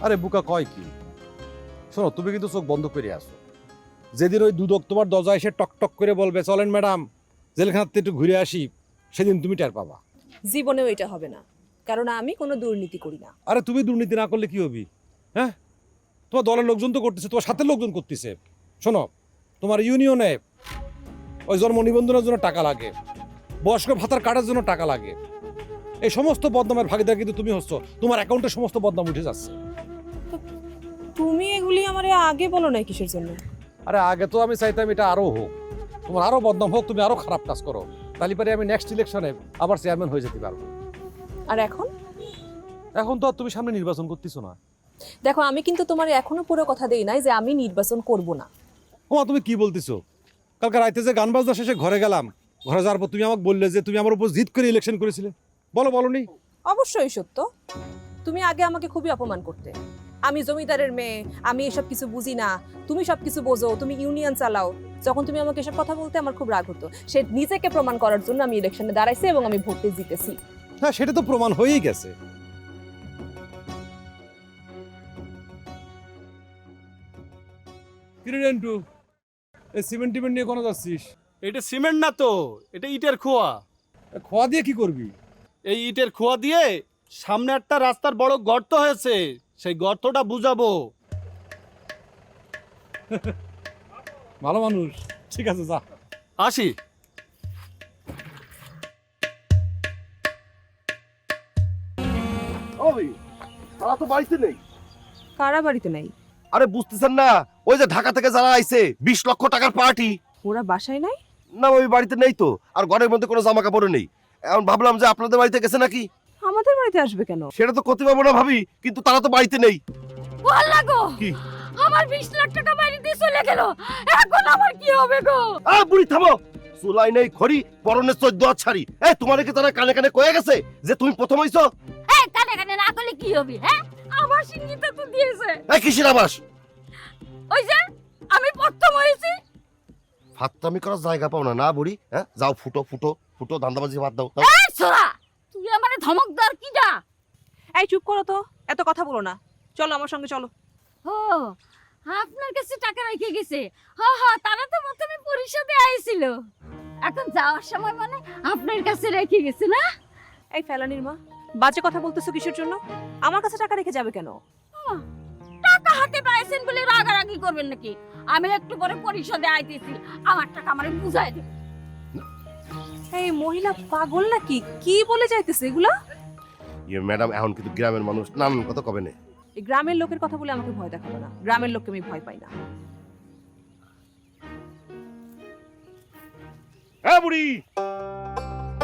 আরে বুকা কয় কি, শোনো তুমি কিন্তু চোখ বন্ধ করে আসো। যেদিন ওই দুদক তোমার দরজায় এসে টক টক করে বলবে চলেন ম্যাডাম জেলখানাতে একটু ঘুরে আসি, সেদিন তুমি টের পাবা। জীবনেও এটা হবে না, কারণ আমি কোনো দুর্নীতি করি না। আরে তুমি দুর্নীতি না করলে কি হবি? হ্যাঁ, তোমার দলের লোকজন তো করতেছে, তোমার সাথে লোকজন করতেছে। শোনো, তোমার ইউনিয়নে ওই জন্ম নিবন্ধনের জন্য টাকা লাগে, বয়স্ক ভাতার কার্ডের জন্য টাকা লাগে, এই সমস্ত বদনামের ভাগিদার কিন্তু তুমি হচ্ছ। তোমার অ্যাকাউন্টে সমস্ত বদনাম উঠে যাচ্ছে। তুমি এগুলি আমারে আগে বলো না কিসের জন্য? আরে আগে তো আমি চাইতাম এটা আরো হোক, তোমার আরো বদনাম হোক, তুমি আরো খারাপ কাজ করো, তাহলে পরে আমি নেক্সট ইলেকশনে আবার চেয়ারম্যান হয়ে যেতে পারবো। আর এখন? এখন তো আর তুমি সামনে নির্বাচন করতেছো না। দেখো, আমি কিন্তু তোমার এখনো পুরো কথা দেই নাই যে আমি নির্বাচন করব না। ওমা তুমি কি বলতেছো? কালকে রাইতে যে গান বাজনা শেষে ঘরে গেলাম, ঘরে যাওয়ার পর তুমি আমাকে বললে যে তুমি আমার উপর জিদ করে ইলেকশন করেছিলে। বলনি? অবশ্যই সত্য। তুমি আগে আমাকে খুবই অপমান করতে। আমি জমিদারের মেয়ে, আমি এসব কিছু বুঝি না, তুমি সব কিছু বোঝো, তুমি ইউনিয়ন চালাও। যখন তুমি আমাকে এসব কথা বলতে আমার খুব রাগ হতো। সে নিজেকে প্রমাণ করার জন্য আমি ইলেকশনে দাঁড়াইছি এবং আমি ভোটে জিতেছি। হ্যাঁ, সেটা তো প্রমাণ হয়েই গেছে। কিরে রেন্টু, এই সিমেন্ট টিমেন্ট নিয়ে কোনো যাচ্ছিস? এটা সিমেন্ট না তো, এটা ইটের খোয়া। খোয়া দিয়ে কি করবি? এই ইটের খোয়া দিয়ে সামনে একটা রাস্তার বড় গর্ত হয়েছে, সেই গর্তটা বুঝাবো। ভালো মানুষ, ঠিক আছে যা। আসি। ওই তারা তো বাড়িতে নেই। কারা বাড়িতে নাই? আরে বুঝতেছেন না, ওই যে ঢাকা থেকে যারা আইছে 20 লক্ষ টাকার পার্টি, ওরা বাসায় নাই? না ওই বাড়িতে নেই তো। আর ঘরের মধ্যে কোনো জামা কাপড় নেই। এখন ভাবলাম যে আপনাদের বাড়িতে গেছে নাকি। আমাদের বাড়িতে আসবে কেন? সেটা তো করতে পারবো না ভাবি, কিন্তু তারা তো বাড়িতে নেই। বললা গো, কি? আমার 20 লাখ টাকা বাইরে দিয়ে চলে গেল, এখন আমার কি হবে গো? বুড়ি থামো, চুলাই নেই খড়ি, পরনে 14 ছাড়ি। তোমার কি তারা কানে কানে কয়ে গেছে যে তুমি প্রথম হইছো? কানে কানে না করলে কি হবে? হ্যাঁ, আমার সিঙ্গিতা তো দিয়েছে। কিসের আবাস? ওই যে আমি প্রথম হয়েছি। ফাত্তামি করার জায়গা পাও না না বুড়ি? যাও ফুটো ফুটো ফুটো, ধান্দাবাজি বাদ দাও। এই সোরা, তুই আমারে ধমক দার কিডা? এই চুপ করো তো, এত কথা বলো না। চলো আমার সঙ্গে চলো। ও, আপনার কাছে টাকা রেখে গেছে। হ্যাঁ, তারা তো প্রথমে পরিশোধে আইছিল, এখন যাওয়ার সময় মানে আপনার কাছে রেখে গেছে না? এই ফেলানির মা, বাজে কথা বলতেছো কিসের জন্য? আমার কাছে টাকা রেখে যাবে কেন? টাকা হাতে পাইছেন বলে রাগারাগি করবেন নাকি? আমি একটু পরে পরিশোধে আইতেছি, আমার টাকা আমারে বুঝাই দেবে। এই মহিলা পাগল নাকি? কি বলে যাইতেছে এগুলা? ম্যাডাম, এখন কিন্তু গ্রামের মানুষ নানান কথা কবে না। এই গ্রামের লোকের কথা বলে আমাকে ভয় দেখাবো না। গ্রামের লোককে আমি ভয় পাই না। বুড়ি